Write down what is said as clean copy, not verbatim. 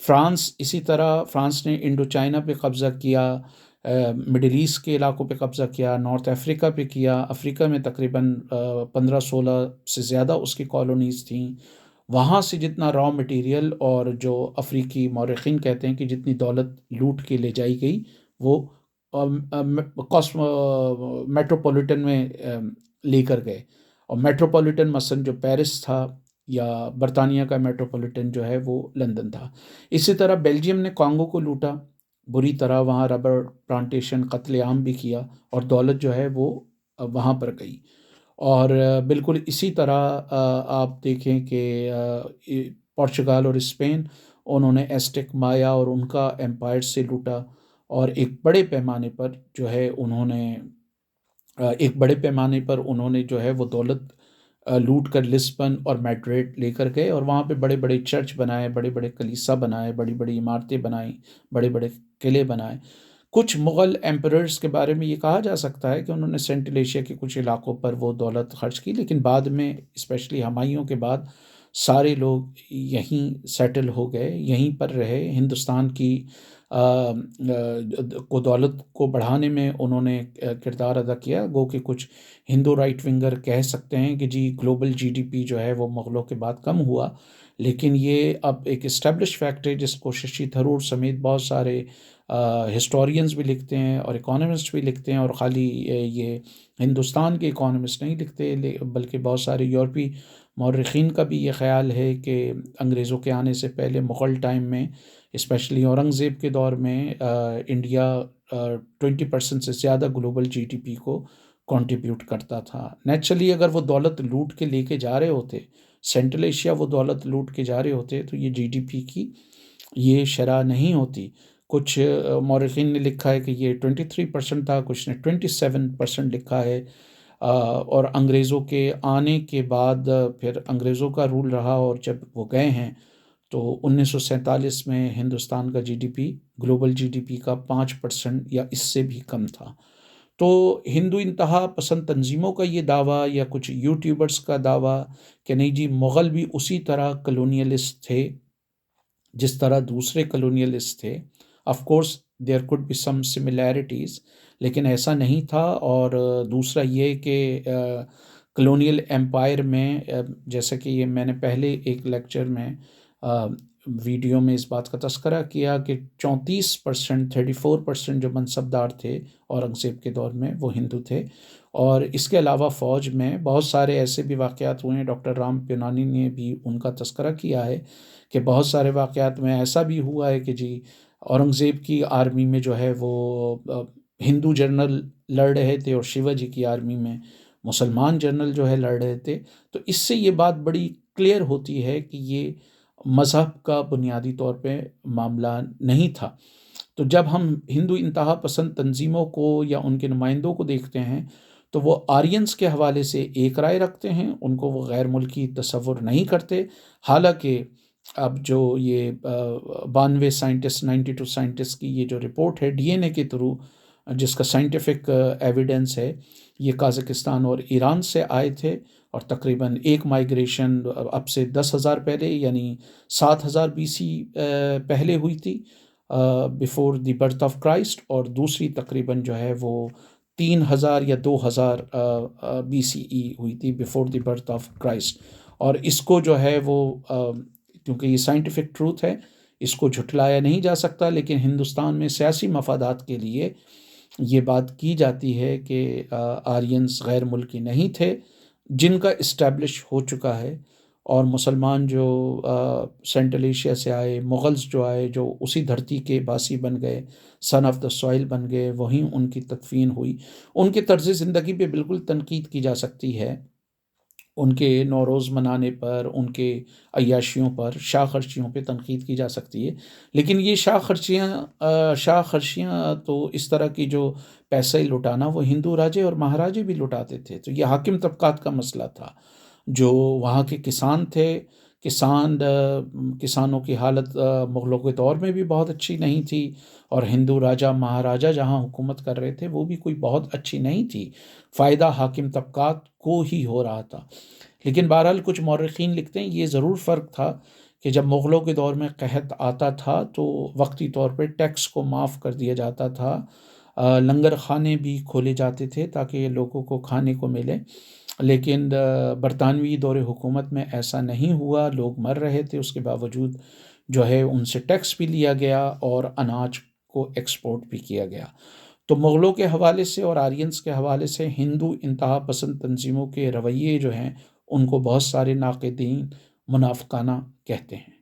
France اسی طرح، France نے انڈو چائنا پہ قبضہ کیا، مڈل ایسٹ کے علاقوں پہ قبضہ کیا، نارتھ افریقہ پہ کیا، افریقہ میں تقریباً 15-16 سے زیادہ اس کی کالونیز تھیں۔ وہاں سے جتنا را مٹیریل اور جو افریقی مورخین کہتے ہیں کہ جتنی دولت لوٹ کے لے جائی گئی وہ میٹروپولیٹن میں لے کر گئے، اور میٹروپولیٹن مثلاً جو پیرس تھا یا برطانیہ کا میٹروپولیٹن جو ہے وہ لندن تھا۔ اسی طرح بیلجیم نے کانگو کو لوٹا بری طرح، وہاں ربر پلانٹیشن قتل عام بھی کیا، اور دولت جو ہے وہ وہاں پر گئی۔ اور بالکل اسی طرح آپ دیکھیں کہ پورچگال اور اسپین، انہوں نے ایسٹک مایا اور ان کا ایمپائر سے لوٹا، اور ایک بڑے پیمانے پر جو ہے انہوں نے جو ہے وہ دولت لوٹ کر لسبن اور میڈرڈ لے کر گئے، اور وہاں پہ بڑے بڑے چرچ بنائے، بڑے بڑے کلیسا بنائے، بڑی بڑی عمارتیں بنائیں، بڑے بڑے قلعے بنائے۔ کچھ مغل ایمپررز کے بارے میں یہ کہا جا سکتا ہے کہ انہوں نے سینٹرل ایشیا کے کچھ علاقوں پر وہ دولت خرچ کی، لیکن بعد میں اسپیشلی ہمایوں کے بعد سارے لوگ یہیں سیٹل ہو گئے، یہیں پر رہے۔ ہندوستان کی کو دولت کو بڑھانے میں انہوں نے کردار ادا کیا۔ گو کہ کچھ ہندو رائٹ ونگر کہہ سکتے ہیں کہ جی گلوبل جی ڈی پی جو ہے وہ مغلوں کے بعد کم ہوا، لیکن یہ اب ایک اسٹیبلش فیکٹ ہے جس کو ششی تھرور سمیت بہت سارے ہسٹورینز بھی لکھتے ہیں اور اکانومسٹ بھی لکھتے ہیں، اور خالی یہ ہندوستان کے اکانومسٹ نہیں لکھتے بلکہ بہت سارے یورپی مورخین کا بھی یہ خیال ہے کہ انگریزوں کے آنے سے پہلے مغل ٹائم میں، اسپیشلی اورنگزیب کے دور میں، انڈیا 20% سے زیادہ گلوبل جی ڈی پی کو کنٹریبیوٹ کرتا تھا۔ نیچرلی اگر وہ دولت لوٹ کے لے کے جا رہے ہوتے، سینٹرل ایشیا وہ دولت لوٹ کے جا رہے ہوتے، تو یہ جی ڈی پی کی یہ شرح نہیں ہوتی۔ کچھ مورخین نے لکھا ہے کہ یہ 23% تھا، کچھ نے 27% لکھا ہے۔ اور انگریزوں کے آنے کے بعد پھر انگریزوں کا رول رہا، اور جب وہ گئے ہیں تو 1947 میں ہندوستان کا G D P global G D P کا 5% یا اس سے بھی کم تھا۔ تو ہندو انتہا پسند تنظیموں کا یہ دعویٰ یا کچھ یوٹیوبرز کا دعویٰ کہ نہیں جی مغل بھی اسی طرح کلونیلسٹ تھے جس طرح دوسرے کلونیلسٹ تھے، of course there could be some similarities, لیکن ایسا نہیں تھا۔ اور دوسرا یہ کہ کلونیل ایمپائر میں جیسا کہ یہ میں نے پہلے ایک لیکچر میں ویڈیو میں اس بات کا تذکرہ کیا کہ 34% جو منصبدار تھے اورنگزیب کے دور میں وہ ہندو تھے، اور اس کے علاوہ فوج میں بہت سارے ایسے بھی واقعات ہوئے ہیں، ڈاکٹر رام پیونانی نے بھی ان کا تذکرہ کیا ہے کہ بہت سارے واقعات میں ایسا بھی ہوا ہے کہ جی اورنگزیب کی آرمی میں جو ہے وہ ہندو جنرل لڑ رہے تھے، اور شیوا جی کی آرمی میں مسلمان جنرل جو ہے لڑ رہے تھے۔ تو اس سے یہ بات بڑی کلیئر ہوتی ہے کہ یہ مذہب کا بنیادی طور پہ معاملہ نہیں تھا۔ تو جب ہم ہندو انتہا پسند تنظیموں کو یا ان کے نمائندوں کو دیکھتے ہیں تو وہ آرینز کے حوالے سے ایک رائے رکھتے ہیں، ان کو وہ غیر ملکی تصور نہیں کرتے۔ حالانکہ اب جو یہ 92 سائنٹسٹ 92 سائنٹسٹ کی یہ جو رپورٹ ہے ڈی این اے کے تھرو جس کا سائنٹیفک ایویڈنس ہے، یہ قازقستان اور ایران سے آئے تھے، اور تقریباً ایک مائیگریشن اب سے 10,000 پہلے یعنی 7,000 BC پہلے ہوئی تھی before the birth of Christ, اور دوسری تقریباً جو ہے وہ 3,000 یا 2,000 BCE ہوئی تھی before the birth of Christ. اور اس کو جو ہے وہ کیونکہ یہ سائنٹیفک ٹروتھ ہے، اس کو جھٹلایا نہیں جا سکتا، لیکن ہندوستان میں سیاسی مفادات کے لیے یہ بات کی جاتی ہے کہ آرینز غیر ملکی نہیں تھے، جن کا اسٹیبلش ہو چکا ہے، اور مسلمان جو سینٹرل ایشیا سے آئے، مغلز جو آئے، جو اسی دھرتی کے باسی بن گئے، سن آف دا سوائل بن گئے، وہیں ان کی تدفین ہوئی۔ ان کے طرز زندگی پہ بالکل تنقید کی جا سکتی ہے، ان کے نوروز منانے پر، ان کے عیاشیوں پر، شاہ خرچیوں پہ تنقید کی جا سکتی ہے، لیکن یہ شاہ خرچیاں تو اس طرح کی جو پیسے لٹانا وہ ہندو راجے اور مہاراجے بھی لٹاتے تھے۔ تو یہ حاکم طبقات کا مسئلہ تھا، جو وہاں کے کسان تھے، کسانوں کی حالت مغلوں کے دور میں بھی بہت اچھی نہیں تھی، اور ہندو راجا مہاراجا جہاں حکومت کر رہے تھے وہ بھی کوئی بہت اچھی نہیں تھی، فائدہ حاکم طبقات کو ہی ہو رہا تھا۔ لیکن بہرحال کچھ مورخین لکھتے ہیں یہ ضرور فرق تھا کہ جب مغلوں کے دور میں قحط آتا تھا تو وقتی طور پہ ٹیکس کو معاف کر دیا جاتا تھا، لنگر خانے بھی کھولے جاتے تھے تاکہ لوگوں کو کھانے کو ملے، لیکن برطانوی دور حکومت میں ایسا نہیں ہوا، لوگ مر رہے تھے، اس کے باوجود جو ہے ان سے ٹیکس بھی لیا گیا اور اناج کو ایکسپورٹ بھی کیا گیا۔ تو مغلوں کے حوالے سے اور آرینز کے حوالے سے ہندو انتہا پسند تنظیموں کے رویے جو ہیں ان کو بہت سارے ناقدین منافقانہ کہتے ہیں۔